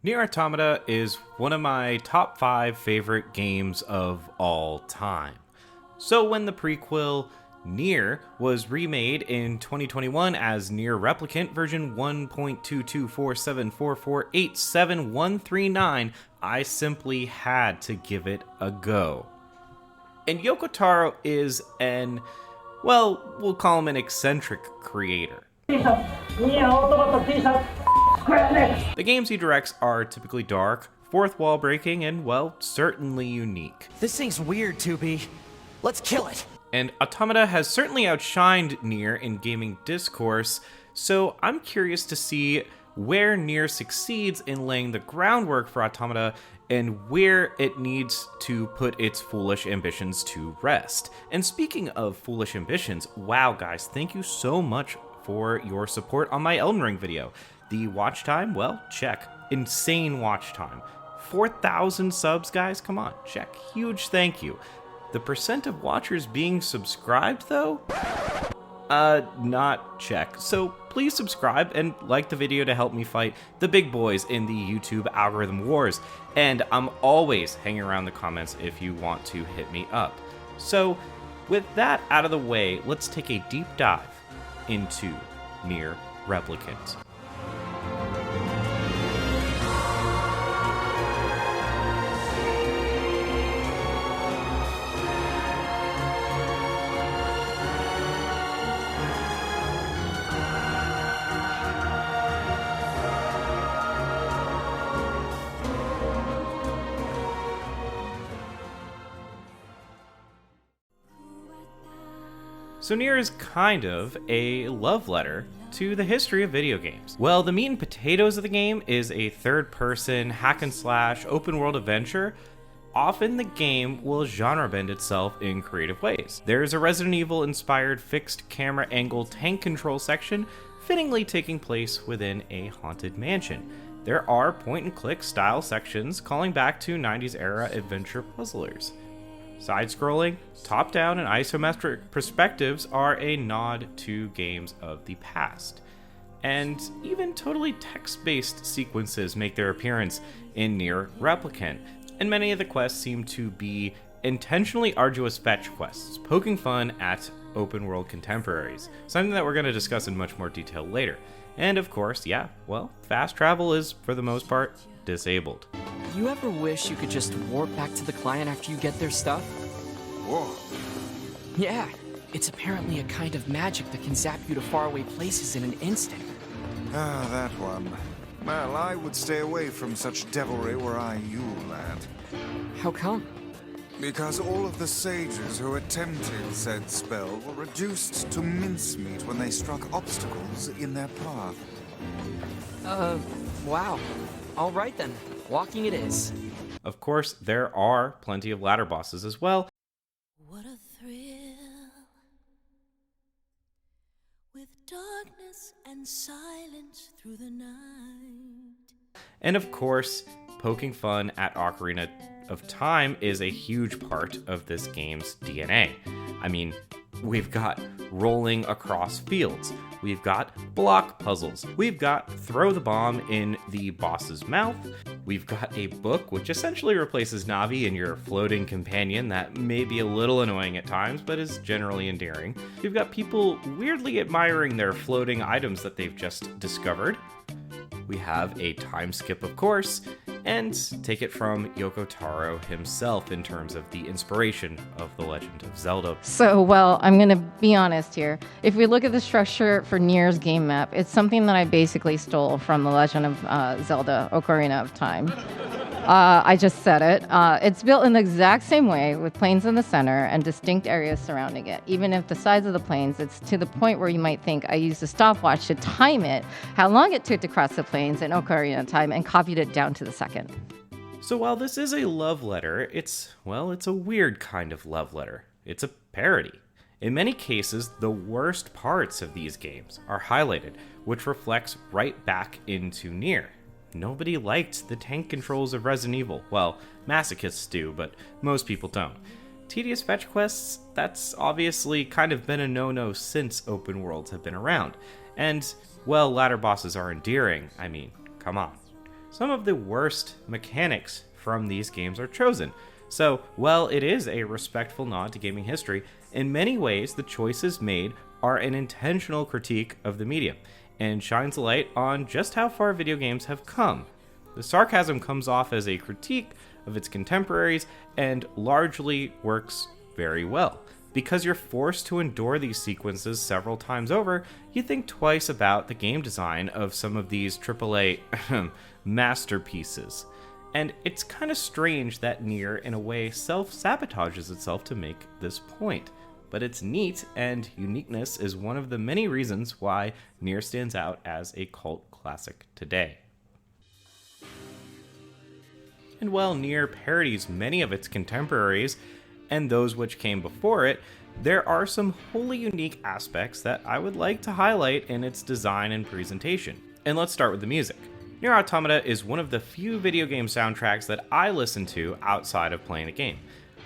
Nier Automata is one of my top 5 favorite games of all time. So when the prequel Nier was remade in 2021 as Nier Replicant version 1.22474487139, I simply had to give it a go. And Yoko Taro is well, we'll call him an eccentric creator. The games he directs are typically dark, fourth wall breaking, and, well, certainly unique. This thing's weird, 2B. Let's kill it! And Automata has certainly outshined Nier in gaming discourse, so I'm curious to see where Nier succeeds in laying the groundwork for Automata and where it needs to put its foolish ambitions to rest. And speaking of foolish ambitions, wow guys, thank you so much for your support on my Elden Ring video. The watch time, well, check. Insane watch time. 4,000 subs, guys, come on, check. Huge thank you. The percent of watchers being subscribed, though? Not check. So please subscribe and like the video to help me fight the big boys in the YouTube algorithm wars. And I'm always hanging around the comments if you want to hit me up. So with that out of the way, let's take a deep dive into Nier Replicant. So Nier is kind of a love letter to the history of video games. Well, the meat and potatoes of the game is a third-person hack-and-slash open-world adventure. Often the game will genre bend itself in creative ways. There's a Resident Evil-inspired fixed camera angle tank control section, fittingly taking place within a haunted mansion. There are point-and-click style sections calling back to 90s era adventure puzzlers. Side-scrolling, top-down, and isometric perspectives are a nod to games of the past. And even totally text-based sequences make their appearance in Nier Replicant, and many of the quests seem to be intentionally arduous fetch quests, poking fun at open-world contemporaries, something that we're going to discuss in much more detail later. And of course, yeah, well, fast travel is, for the most part, disabled. You ever wish you could just warp back to the client after you get their stuff? Whoa. Yeah, it's apparently a kind of magic that can zap you to faraway places in an instant. Ah, that one. Well, I would stay away from such devilry were I you, lad. How come? Because all of the sages who attempted said spell were reduced to mincemeat when they struck obstacles in their path. Wow. All right then, walking it is. Of course, there are plenty of ladder bosses as well. What a thrill, with darkness and silence through the night. And of course, poking fun at Ocarina of Time is a huge part of this game's DNA. I mean, we've got rolling across fields, we've got block puzzles, we've got throw the bomb in the boss's mouth, we've got a book which essentially replaces Navi and your floating companion that may be a little annoying at times, but is generally endearing. We've got people weirdly admiring their floating items that they've just discovered. We have a time skip, of course, and take it from Yoko Taro himself in terms of the inspiration of The Legend of Zelda. So, well, I'm going to be honest here. If we look at the structure for Nier's game map, it's something that I basically stole from The Legend of Zelda Ocarina of Time. I just said it. It's built in the exact same way, with plains in the center and distinct areas surrounding it. Even if the size of the plains, it's to the point where you might think I used a stopwatch to time it, how long it took to cross the plains in Ocarina of Time, and copied it down to the second. So while this is a love letter, it's a weird kind of love letter. It's a parody. In many cases, the worst parts of these games are highlighted, which reflects right back into Nier. Nobody liked the tank controls of Resident Evil. Well, masochists do, but most people don't. Tedious fetch quests, that's obviously kind of been a no-no since open worlds have been around. And, well, ladder bosses are endearing. I mean, come on. some of the worst mechanics from these games are chosen. So, while it is a respectful nod to gaming history, in many ways the choices made are an intentional critique of the medium, and shines a light on just how far video games have come. The sarcasm comes off as a critique of its contemporaries and largely works very well. Because you're forced to endure these sequences several times over, you think twice about the game design of some of these AAA masterpieces. And it's kind of strange that Nier, in a way, self-sabotages itself to make this point. But it's neat, and uniqueness is one of the many reasons why Nier stands out as a cult classic today. And while Nier parodies many of its contemporaries, and those which came before it, there are some wholly unique aspects that I would like to highlight in its design and presentation. And let's start with the music. Nier Automata is one of the few video game soundtracks that I listen to outside of playing the game.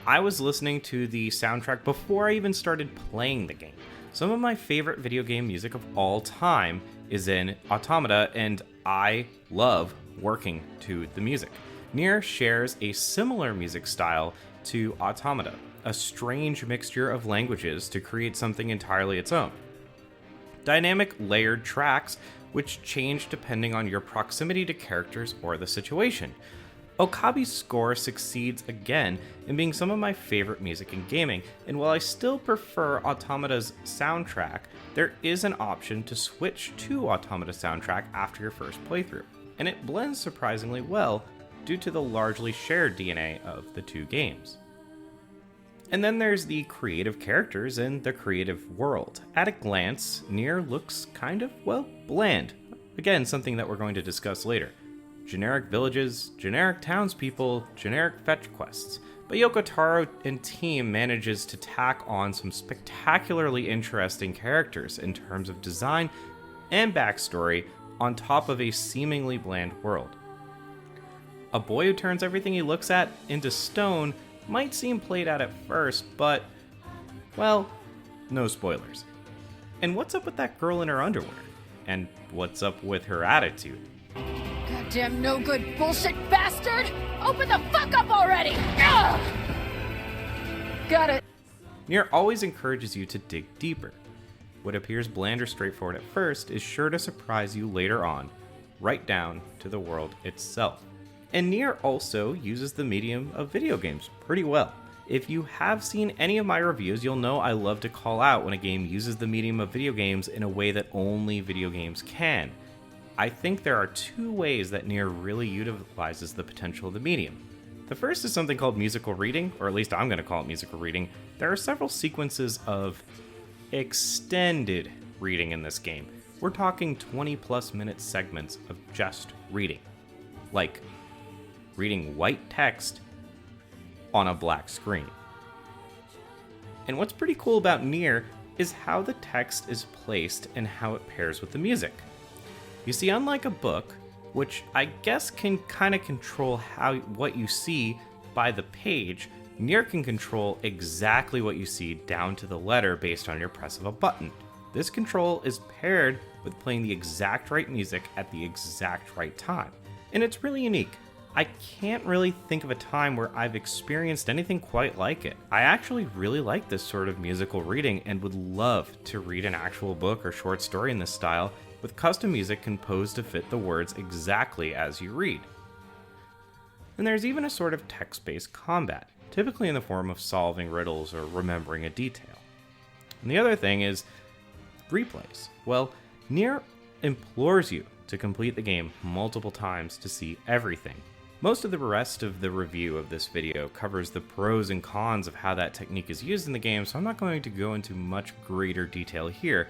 I was listening to the soundtrack before I even started playing the game. Some of my favorite video game music of all time is in Automata, and I love working to the music. Nier shares a similar music style to Automata, a strange mixture of languages to create something entirely its own. Dynamic layered tracks which change depending on your proximity to characters or the situation. Okabe's score succeeds again in being some of my favorite music in gaming, and while I still prefer Automata's soundtrack, there is an option to switch to Automata's soundtrack after your first playthrough, and it blends surprisingly well due to the largely shared DNA of the two games. And then there's the creative characters and the creative world. At a glance, Nier looks kind of, well, bland. Again, something that we're going to discuss later. Generic villages, generic townspeople, generic fetch quests. But Yoko Taro and team manages to tack on some spectacularly interesting characters in terms of design and backstory on top of a seemingly bland world. A boy who turns everything he looks at into stone might seem played out at first, but, well, no spoilers. And what's up with that girl in her underwear? And what's up with her attitude? Goddamn no good bullshit bastard! Open the fuck up already! Ugh! Got it. Nier always encourages you to dig deeper. What appears bland or straightforward at first is sure to surprise you later on, right down to the world itself. And Nier also uses the medium of video games pretty well. If you have seen any of my reviews, you'll know I love to call out when a game uses the medium of video games in a way that only video games can. I think there are two ways that Nier really utilizes the potential of the medium. The first is something called musical reading, or at least I'm going to call it musical reading. There are several sequences of extended reading in this game. We're talking 20 plus minute segments of just reading. Like reading white text on a black screen. And what's pretty cool about Nier is how the text is placed and how it pairs with the music. You see, unlike a book, which I guess can kind of control what you see by the page, Nier can control exactly what you see down to the letter based on your press of a button. This control is paired with playing the exact right music at the exact right time. And it's really unique. I can't really think of a time where I've experienced anything quite like it. I actually really like this sort of musical reading and would love to read an actual book or short story in this style with custom music composed to fit the words exactly as you read. And there's even a sort of text-based combat, typically in the form of solving riddles or remembering a detail. And the other thing is replays. Well, Nier implores you to complete the game multiple times to see everything. Most of the rest of the review of this video covers the pros and cons of how that technique is used in the game, so I'm not going to go into much greater detail here.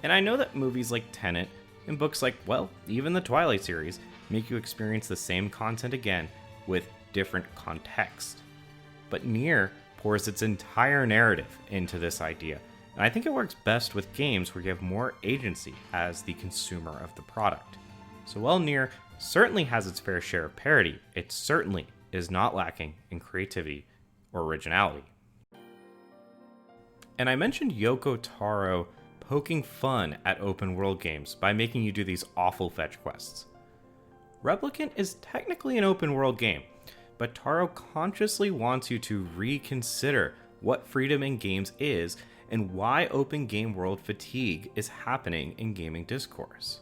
And I know that movies like Tenet and books like, well, even the Twilight series make you experience the same content again with different context. But Nier pours its entire narrative into this idea, and I think it works best with games where you have more agency as the consumer of the product. So while Nier certainly has its fair share of parody, it certainly is not lacking in creativity or originality. And I mentioned Yoko Taro poking fun at open world games by making you do these awful fetch quests. Replicant is technically an open world game, but Taro consciously wants you to reconsider what freedom in games is and why open game world fatigue is happening in gaming discourse.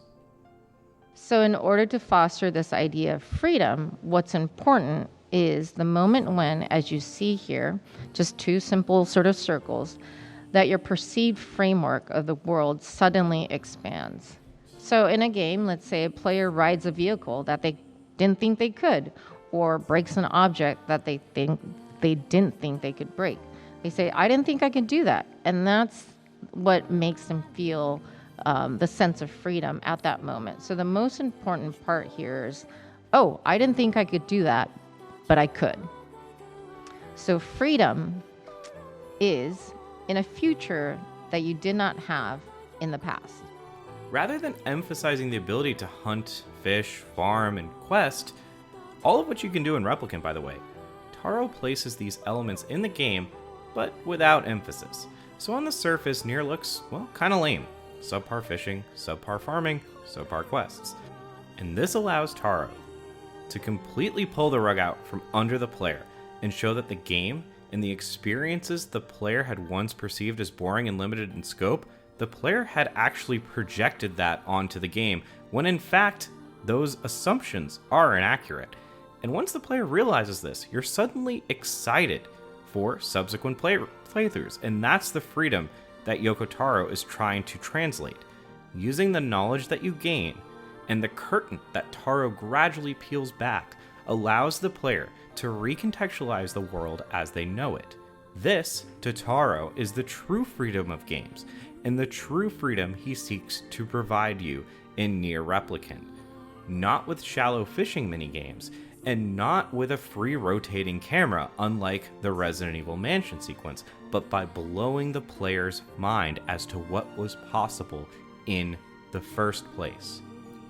So in order to foster this idea of freedom, what's important is the moment when, as you see here, just two simple sort of circles, that your perceived framework of the world suddenly expands. So in a game, let's say a player rides a vehicle that they didn't think they could, or breaks an object that they didn't think they could break. They say, I didn't think I could do that. And that's what makes them feel the sense of freedom at that moment. So the most important part here is, oh, I didn't think I could do that, but I could. So freedom is in a future that you did not have in the past. Rather than emphasizing the ability to hunt, fish, farm, and quest, all of which you can do in Replicant, by the way, Taro places these elements in the game, but without emphasis. So on the surface, Nier looks, well, kinda lame. Subpar fishing, subpar farming, subpar quests. And this allows Taro to completely pull the rug out from under the player and show that the game and the experiences the player had once perceived as boring and limited in scope, the player had actually projected that onto the game, when in fact, those assumptions are inaccurate. And once the player realizes this, you're suddenly excited for subsequent playthroughs, and that's the freedom that Yoko Taro is trying to translate. Using the knowledge that you gain, and the curtain that Taro gradually peels back, allows the player to recontextualize the world as they know it. This, to Taro, is the true freedom of games, and the true freedom he seeks to provide you in Nier Replicant. Not with shallow fishing minigames, and not with a free rotating camera unlike the Resident Evil Mansion sequence, but by blowing the player's mind as to what was possible in the first place.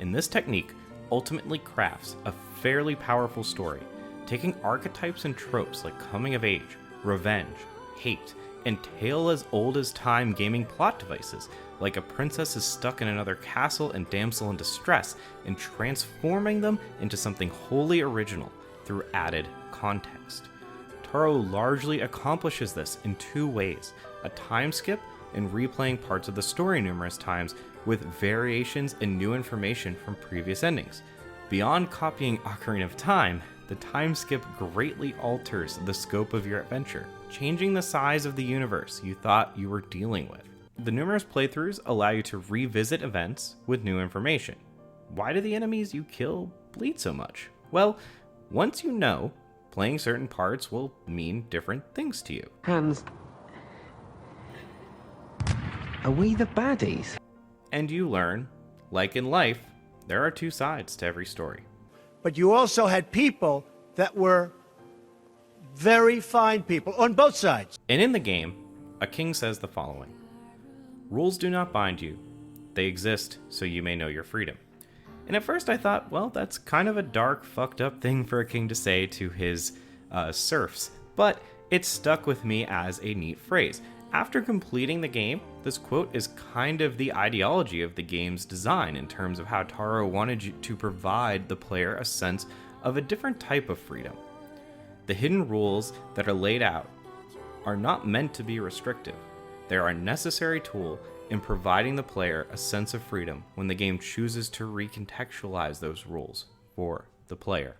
And this technique ultimately crafts a fairly powerful story, taking archetypes and tropes like coming of age, revenge, hate, and tale as old as time gaming plot devices, like a princess is stuck in another castle and damsel in distress, and transforming them into something wholly original through added context. Taro largely accomplishes this in two ways: a time skip and replaying parts of the story numerous times with variations and new information from previous endings. Beyond copying Ocarina of Time, the time skip greatly alters the scope of your adventure, changing the size of the universe you thought you were dealing with. The numerous playthroughs allow you to revisit events with new information. Why do the enemies you kill bleed so much? Well, once you know, playing certain parts will mean different things to you. Hans, are we the baddies? And you learn, like in life, there are two sides to every story. But you also had people that were very fine people on both sides. And in the game, a king says the following: "Rules do not bind you. They exist so you may know your freedom." And at first I thought, well, that's kind of a dark, fucked up thing for a king to say to his serfs. But it stuck with me as a neat phrase. After completing the game, this quote is kind of the ideology of the game's design in terms of how Taro wanted you to provide the player a sense of a different type of freedom. The hidden rules that are laid out are not meant to be restrictive. They are a necessary tool in providing the player a sense of freedom when the game chooses to recontextualize those rules for the player.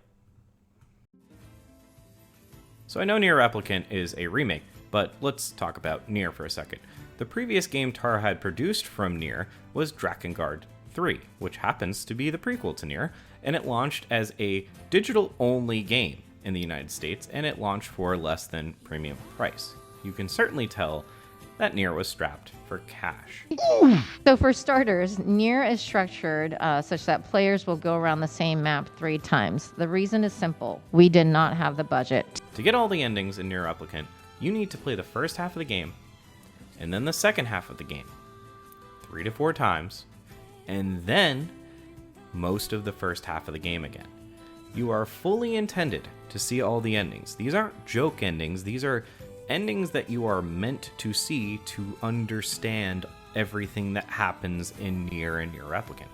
So I know Nier Replicant is a remake, but let's talk about Nier for a second. The previous game Taro had produced from Nier was Drakengard 3, which happens to be the prequel to Nier, and it launched as a digital-only game in the United States, and it launched for less than premium price. You can certainly tell that Nier was strapped for cash. So for starters, Nier is structured such that players will go around the same map 3 times. The reason is simple: we did not have the budget. To get all the endings in Nier Replicant, you need to play the first half of the game, and then the second half of the game 3 to 4 times, and then most of the first half of the game again. You are fully intended to see all the endings. These aren't joke endings, these are endings that you are meant to see to understand everything that happens in Nier and Nier Replicant.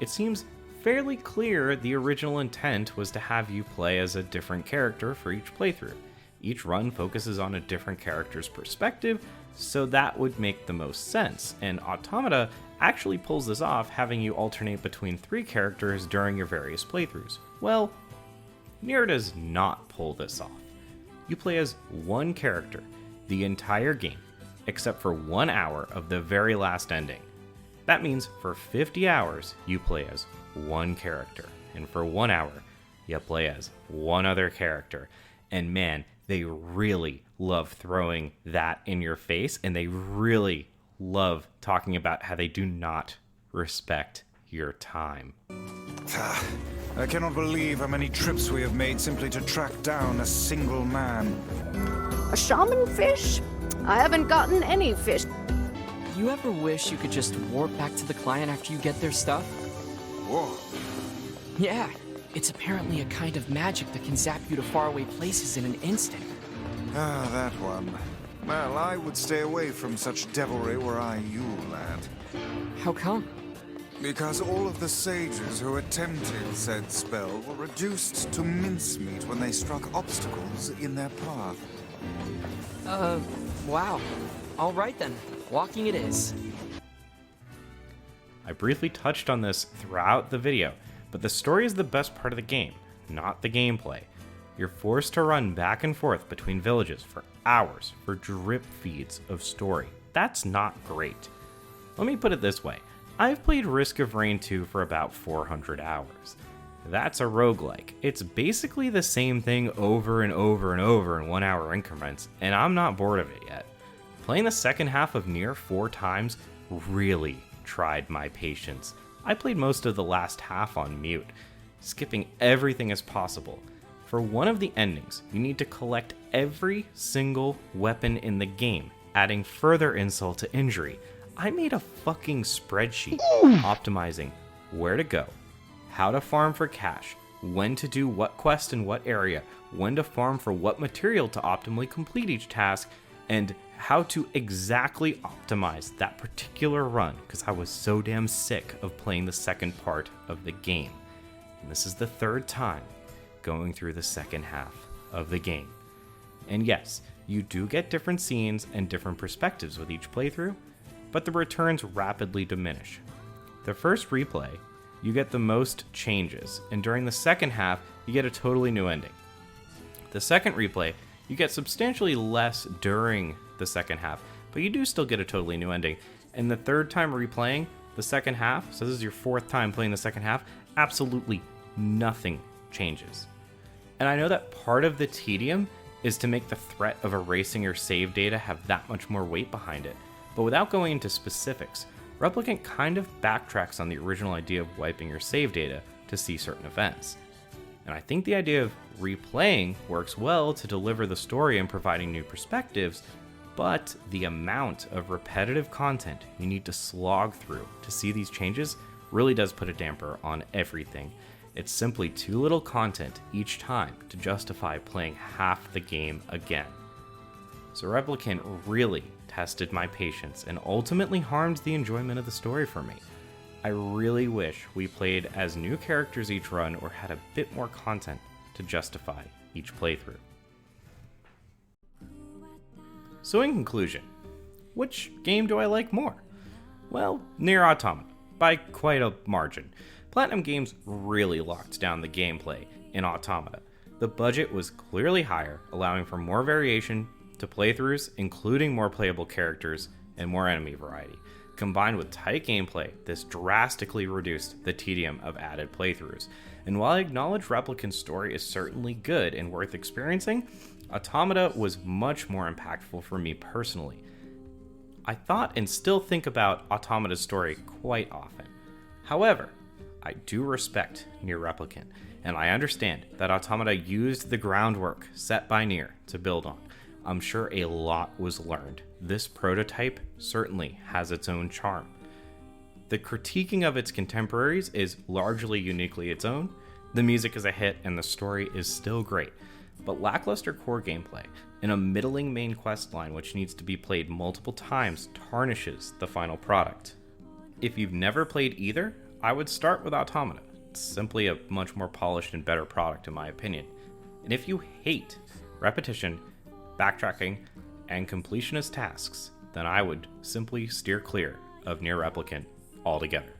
It seems fairly clear the original intent was to have you play as a different character for each playthrough. Each run focuses on a different character's perspective, so that would make the most sense, and Automata actually pulls this off, having you alternate between 3 characters during your various playthroughs. Well, Nier does not pull this off. You play as one character the entire game, except for 1 hour of the very last ending. That means for 50 hours, you play as one character, and for 1 hour, you play as one other character. And man, they really love throwing that in your face, and they really love talking about how they do not respect your time. I cannot believe how many trips we have made simply to track down a single man. A shaman fish? I haven't gotten any fish. You ever wish you could just warp back to the client after you get their stuff? Whoa. Yeah, it's apparently a kind of magic that can zap you to faraway places in an instant. Ah, that one. Well, I would stay away from such devilry were I you, lad. How come? Because all of the sages who attempted said spell were reduced to mincemeat when they struck obstacles in their path. Wow. All right then. Walking it is. I briefly touched on this throughout the video, but the story is the best part of the game, not the gameplay. You're forced to run back and forth between villages for hours for drip feeds of story. That's not great. Let me put it this way. I've played Risk of Rain 2 for about 400 hours. That's a roguelike. It's basically the same thing over and over and over in 1 hour increments, and I'm not bored of it yet. Playing the second half of Nier 4 times really tried my patience. I played most of the last half on mute, skipping everything as possible. For one of the endings, you need to collect every single weapon in the game, adding further insult to injury. I made a fucking spreadsheet optimizing where to go, how to farm for cash, when to do what quest in what area, when to farm for what material to optimally complete each task, and how to exactly optimize that particular run, because I was so damn sick of playing the second part of the game. And this is the 3rd time going through the second half of the game. And yes, you do get different scenes and different perspectives with each playthrough, but the returns rapidly diminish. The first replay, you get the most changes, and during the second half, you get a totally new ending. The second replay, you get substantially less during the second half, but you do still get a totally new ending. And the 3rd time replaying the second half, so this is your 4th time playing the second half, absolutely nothing changes. And I know that part of the tedium is to make the threat of erasing your save data have that much more weight behind it. But without going into specifics, Replicant kind of backtracks on the original idea of wiping your save data to see certain events. And I think the idea of replaying works well to deliver the story and providing new perspectives, but the amount of repetitive content you need to slog through to see these changes really does put a damper on everything. It's simply too little content each time to justify playing half the game again. So Replicant really tested my patience and ultimately harmed the enjoyment of the story for me. I really wish we played as new characters each run or had a bit more content to justify each playthrough. So in conclusion, which game do I like more? Well, Nier Automata, by quite a margin. Platinum Games really locked down the gameplay in Automata. The budget was clearly higher, allowing for more variation to playthroughs, including more playable characters and more enemy variety. Combined with tight gameplay, this drastically reduced the tedium of added playthroughs. And while I acknowledge Replicant's story is certainly good and worth experiencing, Automata was much more impactful for me personally. I thought and still think about Automata's story quite often. However, I do respect Nier Replicant, and I understand that Automata used the groundwork set by Nier to build on. I'm sure a lot was learned. This prototype certainly has its own charm. The critiquing of its contemporaries is largely uniquely its own. The music is a hit and the story is still great, but lackluster core gameplay and a middling main questline which needs to be played multiple times tarnishes the final product. If you've never played either, I would start with Automata. It's simply a much more polished and better product in my opinion. And if you hate repetition, backtracking, and completionist tasks, then I would simply steer clear of Nier Replicant altogether.